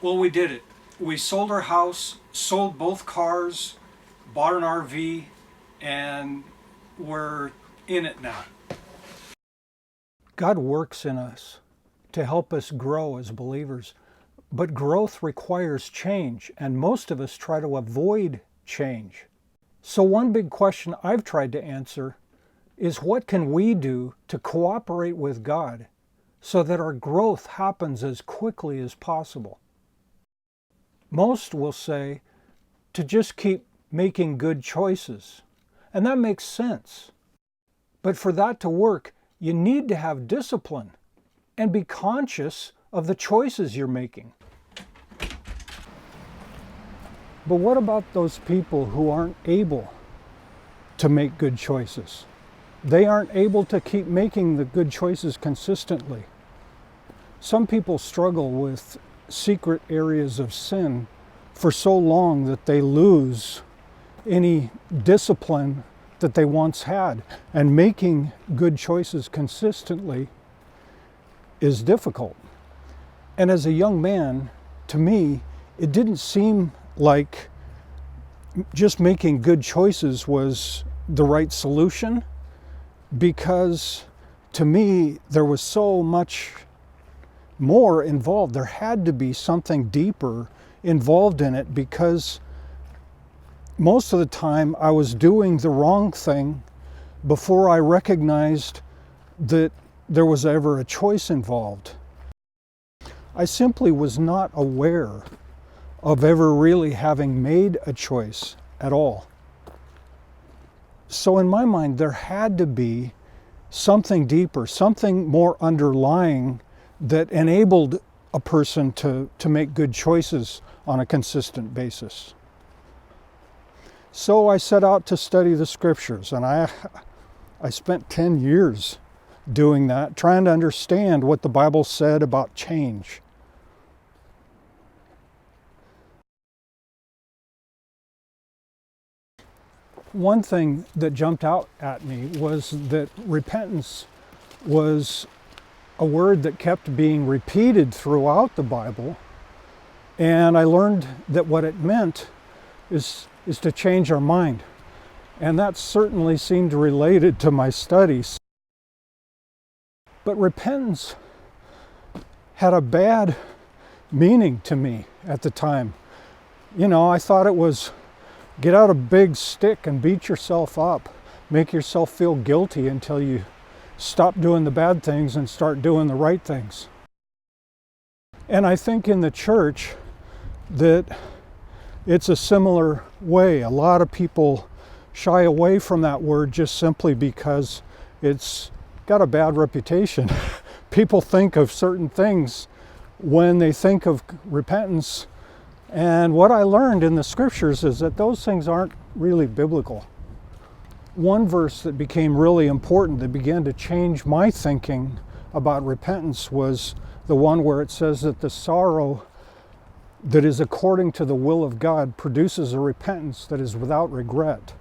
Well, we did it. We sold our house, sold both cars, bought an RV, and we're in it now. God works in us to help us grow as believers, but growth requires change, and most of us try to avoid change. So one big question I've tried to answer is, what can we do to cooperate with God so that our growth happens as quickly as possible? Most will say to just keep making good choices, and that makes sense. But for that to work, you need to have discipline and be conscious of the choices you're making. But what about those people who aren't able to make good choices? They aren't able to keep making the good choices consistently. Some people struggle with secret areas of sin for so long that they lose any discipline that they once had. And making good choices consistently is difficult. And as a young man, to me, it didn't seem like just making good choices was the right solution, because to me, there was so much more involved. There had to be something deeper involved in it, because most of the time I was doing the wrong thing before I recognized that there was ever a choice involved. I simply was not aware of ever really having made a choice at all. So in my mind, there had to be something deeper, something more underlying that enabled a person to make good choices on a consistent basis. So I set out to study the scriptures, and I spent 10 years doing that, trying to understand what the Bible said about change. One thing that jumped out at me was that repentance was a word that kept being repeated throughout the Bible, and I learned that what it meant is to change our mind. And that certainly seemed related to my studies. But repentance had a bad meaning to me at the time. You know, I thought it was get out a big stick and beat yourself up, make yourself feel guilty until you stop doing the bad things and start doing the right things. And I think in the church that it's a similar way. A lot of people shy away from that word just simply because it's got a bad reputation. People think of certain things when they think of repentance. And what I learned in the scriptures is that those things aren't really biblical. One verse that became really important, that began to change my thinking about repentance, was the one where it says that the sorrow that is according to the will of God produces a repentance that is without regret.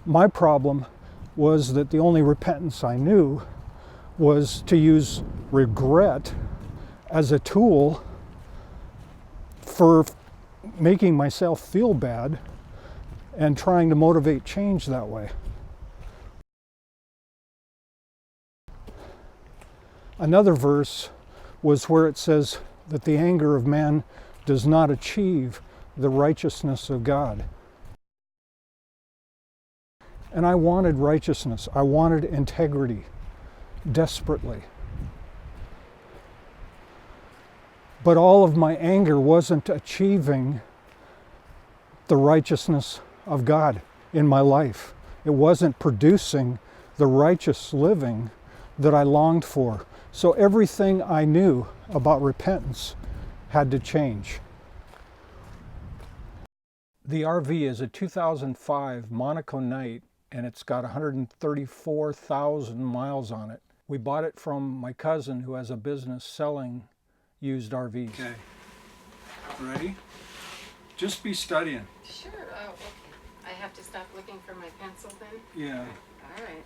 My problem was that the only repentance I knew was to use regret as a tool for making myself feel bad and trying to motivate change that way. Another verse was where it says that the anger of man does not achieve the righteousness of God. And I wanted righteousness. I wanted integrity desperately. But all of my anger wasn't achieving the righteousness of God in my life. It wasn't producing the righteous living that I longed for. So everything I knew about repentance had to change. The RV is a 2005 Monaco Night, and it's got 134,000 miles on it. We bought it from my cousin who has a business selling used RVs. Okay. Ready? Just be studying. Sure. Oh, okay. I have to stop looking for my pencil then? Yeah. All right.